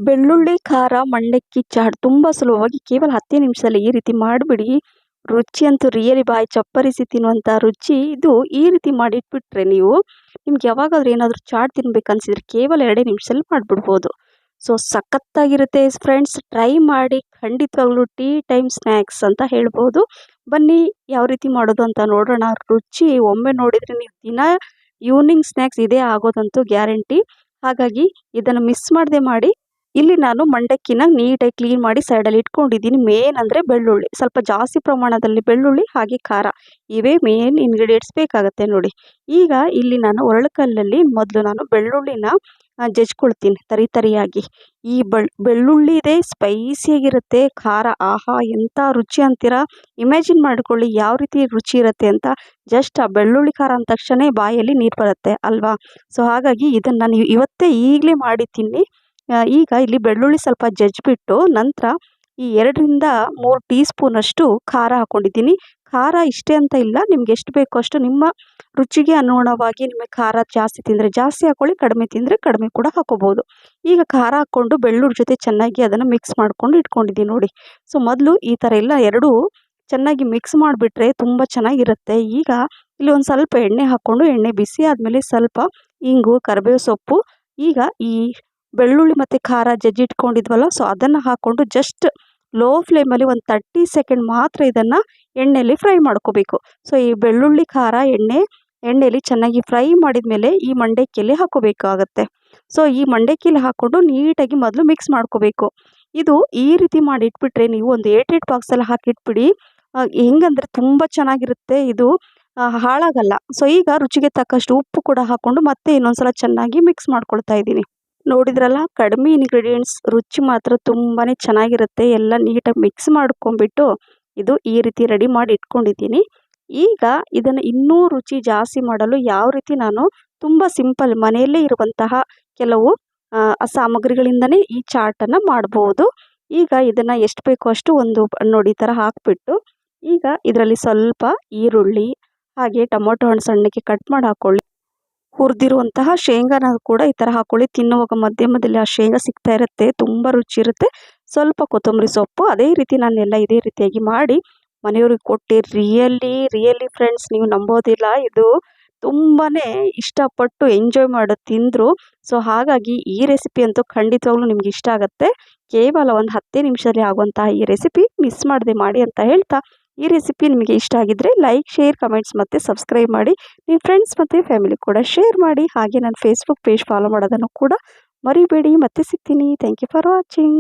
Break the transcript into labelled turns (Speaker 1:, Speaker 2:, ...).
Speaker 1: ಬೆಳ್ಳುಳ್ಳಿ ಖಾರ ಮಂಡಕ್ಕಿ ಚಾಟ್ ತುಂಬ ಸುಲಭವಾಗಿ ಕೇವಲ 10 ನಿಮಿಷದಲ್ಲಿ ಈ ರೀತಿ ಮಾಡಿಬಿಡಿ. ರುಚಿ ಅಂತೂ ರಿಯಲಿ ಬಾಯಿ ಚಪ್ಪರಿಸಿ ತಿನ್ನುವಂಥ ರುಚಿ ಇದು. ಈ ರೀತಿ ಮಾಡಿಟ್ಬಿಟ್ರೆ ನೀವು ನಿಮ್ಗೆ ಯಾವಾಗಾದ್ರೂ ಏನಾದರೂ ಚಾಟ್ ತಿನ್ಬೇಕನ್ಸಿದ್ರೆ ಕೇವಲ 2 ನಿಮಿಷದಲ್ಲಿ ಮಾಡಿಬಿಡ್ಬೋದು. ಸೊ ಸಖತ್ತಾಗಿರುತ್ತೆ ಫ್ರೆಂಡ್ಸ್, ಟ್ರೈ ಮಾಡಿ. ಖಂಡಿತವಾಗ್ಲೂ ಟೀ ಟೈಮ್ ಸ್ನ್ಯಾಕ್ಸ್ ಅಂತ ಹೇಳ್ಬೋದು. ಬನ್ನಿ ಯಾವ ರೀತಿ ಮಾಡೋದು ಅಂತ ನೋಡೋಣ. ರುಚಿ ಒಮ್ಮೆ ನೋಡಿದರೆ ನೀವು ದಿನ ಈವ್ನಿಂಗ್ ಸ್ನ್ಯಾಕ್ಸ್ ಇದೇ ಆಗೋದಂತೂ ಗ್ಯಾರಂಟಿ. ಹಾಗಾಗಿ ಇದನ್ನು ಮಿಸ್ ಮಾಡದೆ ಮಾಡಿ. ಇಲ್ಲಿ ನಾನು ಮಂಡಕ್ಕಿನ ನೀಟಾಗಿ ಕ್ಲೀನ್ ಮಾಡಿ ಸೈಡಲ್ಲಿ ಇಟ್ಕೊಂಡಿದ್ದೀನಿ. ಮೇನ್ ಅಂದರೆ ಬೆಳ್ಳುಳ್ಳಿ, ಸ್ವಲ್ಪ ಜಾಸ್ತಿ ಪ್ರಮಾಣದಲ್ಲಿ ಬೆಳ್ಳುಳ್ಳಿ ಹಾಗೆ ಖಾರ, ಇವೇ ಮೇನ್ ಇಂಗ್ರೀಡಿಯೆಂಟ್ಸ್ ಬೇಕಾಗುತ್ತೆ ನೋಡಿ. ಈಗ ಇಲ್ಲಿ ನಾನು ಒರಳುಕಲ್ಲಲ್ಲಿ ಮೊದಲು ನಾನು ಬೆಳ್ಳುಳ್ಳಿನ ಜಜ್ಕೊಳ್ತೀನಿ ತರಿಯಾಗಿ. ಈ ಬೆಳ್ಳುಳ್ಳಿದೇ ಸ್ಪೈಸಿಯಾಗಿರುತ್ತೆ, ಖಾರ ಆಹಾ ಎಂಥ ರುಚಿ ಅಂತೀರಾ. ಇಮ್ಯಾಜಿನ್ ಮಾಡ್ಕೊಳ್ಳಿ ಯಾವ ರೀತಿ ರುಚಿ ಇರುತ್ತೆ ಅಂತ. ಜಸ್ಟ್ ಆ ಬೆಳ್ಳುಳ್ಳಿ ಖಾರ ಅಂದ ತಕ್ಷಣ ಬಾಯಲ್ಲಿ ನೀರು ಬರುತ್ತೆ ಅಲ್ವಾ. ಸೊ ಹಾಗಾಗಿ ಇದನ್ನು ನಾನು ಇವತ್ತೇ ಈಗಲೇ ಮಾಡಿ ತಿನ್ನಿ. ಈಗ ಇಲ್ಲಿ ಬೆಳ್ಳುಳ್ಳಿ ಸ್ವಲ್ಪ ಜಜ್ಜಿಬಿಟ್ಟು ನಂತರ ಈ 2-3 ಟೀ ಸ್ಪೂನಷ್ಟು ಖಾರ ಹಾಕ್ಕೊಂಡಿದ್ದೀನಿ. ಖಾರ ಇಷ್ಟೇ ಅಂತ ಇಲ್ಲ, ನಿಮ್ಗೆ ಎಷ್ಟು ಬೇಕೋ ಅಷ್ಟು ನಿಮ್ಮ ರುಚಿಗೆ ಅನುಗುಣವಾಗಿ. ನಿಮಗೆ ಖಾರ ಜಾಸ್ತಿ ತಿಂದರೆ ಜಾಸ್ತಿ ಹಾಕ್ಕೊಳ್ಳಿ, ಕಡಿಮೆ ತಿಂದರೆ ಕಡಿಮೆ ಕೂಡ ಹಾಕೋಬೋದು. ಈಗ ಖಾರ ಹಾಕ್ಕೊಂಡು ಬೆಳ್ಳುಳ್ಳಿ ಜೊತೆ ಚೆನ್ನಾಗಿ ಅದನ್ನು ಮಿಕ್ಸ್ ಮಾಡ್ಕೊಂಡು ಇಟ್ಕೊಂಡಿದ್ದೀನಿ ನೋಡಿ. ಸೊ ಮೊದಲು ಈ ಥರ ಎಲ್ಲ ಎರಡೂ ಚೆನ್ನಾಗಿ ಮಿಕ್ಸ್ ಮಾಡಿಬಿಟ್ರೆ ತುಂಬ ಚೆನ್ನಾಗಿರುತ್ತೆ. ಈಗ ಇಲ್ಲಿ ಒಂದು ಸ್ವಲ್ಪ ಎಣ್ಣೆ ಹಾಕ್ಕೊಂಡು, ಎಣ್ಣೆ ಬಿಸಿ ಆದಮೇಲೆ ಸ್ವಲ್ಪ ಇಂಗು, ಕರಿಬೇವು ಸೊಪ್ಪು, ಈಗ ಈ ಬೆಳ್ಳುಳ್ಳಿ ಮತ್ತು ಖಾರ ಜಜ್ಜಿಟ್ಕೊಂಡಿದ್ವಲ್ಲ, ಸೊ ಅದನ್ನು ಹಾಕ್ಕೊಂಡು ಜಸ್ಟ್ ಲೋ ಫ್ಲೇಮಲ್ಲಿ ಒಂದು 30 ಸೆಕೆಂಡ್ ಮಾತ್ರ ಇದನ್ನು ಎಣ್ಣೆಯಲ್ಲಿ ಫ್ರೈ ಮಾಡ್ಕೋಬೇಕು. ಸೊ ಈ ಬೆಳ್ಳುಳ್ಳಿ ಖಾರ ಎಣ್ಣೆಯಲ್ಲಿ ಚೆನ್ನಾಗಿ ಫ್ರೈ ಮಾಡಿದ ಮೇಲೆ ಈ ಮಂಡಕ್ಕಿಯಲ್ಲಿ ಹಾಕೋಬೇಕಾಗತ್ತೆ. ಸೊ ಈ ಮಂಡಕ್ಕಿಯಲ್ಲಿ ಹಾಕ್ಕೊಂಡು ನೀಟಾಗಿ ಮೊದಲು ಮಿಕ್ಸ್ ಮಾಡ್ಕೋಬೇಕು. ಇದು ಈ ರೀತಿ ಮಾಡಿ ಇಟ್ಬಿಟ್ರೆ ನೀವು ಒಂದು 8 ಬಾಕ್ಸಲ್ಲಿ ಹಾಕಿಟ್ಬಿಡಿ. ಹೆಂಗಂದರೆ ತುಂಬ ಚೆನ್ನಾಗಿರುತ್ತೆ ಇದು, ಹಾಳಾಗಲ್ಲ. ಸೊ ಈಗ ರುಚಿಗೆ ತಕ್ಕಷ್ಟು ಉಪ್ಪು ಕೂಡ ಹಾಕ್ಕೊಂಡು ಮತ್ತೆ ಇನ್ನೊಂದ್ಸಲ ಚೆನ್ನಾಗಿ ಮಿಕ್ಸ್ ಮಾಡ್ಕೊಳ್ತಾ ಇದ್ದೀನಿ. ನೋಡಿದ್ರಲ್ಲ, ಕಡಿಮೆ ಇಂಗ್ರೀಡಿಯೆಂಟ್ಸ್, ರುಚಿ ಮಾತ್ರ ತುಂಬಾ ಚೆನ್ನಾಗಿರುತ್ತೆ. ಎಲ್ಲ ನೀಟಾಗಿ ಮಿಕ್ಸ್ ಮಾಡ್ಕೊಂಬಿಟ್ಟು ಇದು ಈ ರೀತಿ ರೆಡಿ ಮಾಡಿ ಇಟ್ಕೊಂಡಿದ್ದೀನಿ. ಈಗ ಇದನ್ನು ಇನ್ನೂ ರುಚಿ ಜಾಸ್ತಿ ಮಾಡಲು ಯಾವ ರೀತಿ ನಾನು ತುಂಬ ಸಿಂಪಲ್ ಮನೆಯಲ್ಲೇ ಇರುವಂತಹ ಕೆಲವು ಸಾಮಗ್ರಿಗಳಿಂದನೇ ಈ ಚಾಟನ್ನು ಮಾಡ್ಬೋದು. ಈಗ ಇದನ್ನು ಎಷ್ಟು ಬೇಕೋ ಅಷ್ಟು ಒಂದು ನೋಡಿ ಈ ಥರ ಹಾಕಿಬಿಟ್ಟು, ಈಗ ಇದರಲ್ಲಿ ಸ್ವಲ್ಪ ಈರುಳ್ಳಿ ಹಾಗೆ ಟೊಮೊಟೊ ಹಣ್ಣು ಸಣ್ಣಕ್ಕೆ ಕಟ್ ಮಾಡಿ ಹಾಕ್ಕೊಳ್ಳಿ. ಹುರಿದಿರುವಂತಹ ಶೇಂಗಾನ ಕೂಡ ಈ ಥರ ಹಾಕ್ಕೊಳ್ಳಿ. ತಿನ್ನುವಾಗ ಮಧ್ಯದಲ್ಲಿ ಆ ಶೇಂಗಾ ಸಿಗ್ತಾ ಇರುತ್ತೆ, ತುಂಬ ರುಚಿ ಇರುತ್ತೆ. ಸ್ವಲ್ಪ ಕೊತ್ತಂಬರಿ ಸೊಪ್ಪು, ಅದೇ ರೀತಿ ನಾನು ಎಲ್ಲ ಇದೇ ರೀತಿಯಾಗಿ ಮಾಡಿ ಮನೆಯವ್ರಿಗೆ ಕೊಟ್ಟು ರಿಯಲಿ ಫ್ರೆಂಡ್ಸ್, ನೀವು ನಂಬೋದಿಲ್ಲ, ಇದು ತುಂಬಾ ಇಷ್ಟಪಟ್ಟು ಎಂಜಾಯ್ ಮಾಡಿ ತಿಂದರು. ಸೊ ಹಾಗಾಗಿ ಈ ರೆಸಿಪಿ ಅಂತೂ ಖಂಡಿತವಾಗ್ಲೂ ನಿಮ್ಗೆ ಇಷ್ಟ ಆಗುತ್ತೆ. ಕೇವಲ ಒಂದು 10 ನಿಮಿಷದಲ್ಲಿ ಆಗುವಂತಹ ಈ ರೆಸಿಪಿ ಮಿಸ್ ಮಾಡದೆ ಮಾಡಿ ಅಂತ ಹೇಳ್ತಾ, ಈ ರೆಸಿಪಿ ನಿಮಗೆ ಇಷ್ಟ ಆಗಿದ್ದರೆ ಲೈಕ್, ಶೇರ್, ಕಮೆಂಟ್ಸ್ ಮತ್ತು ಸಬ್ಸ್ಕ್ರೈಬ್ ಮಾಡಿ. ನಿಮ್ಮ ಫ್ರೆಂಡ್ಸ್ ಮತ್ತು ಫ್ಯಾಮಿಲಿ ಕೂಡ ಶೇರ್ ಮಾಡಿ. ಹಾಗೆ ನನ್ನ ಫೇಸ್ಬುಕ್ ಪೇಜ್ ಫಾಲೋ ಮಾಡೋದನ್ನು ಕೂಡ ಮರಿಬೇಡಿ. ಮತ್ತೆ ಸಿಗ್ತೀನಿ. Thank you for watching.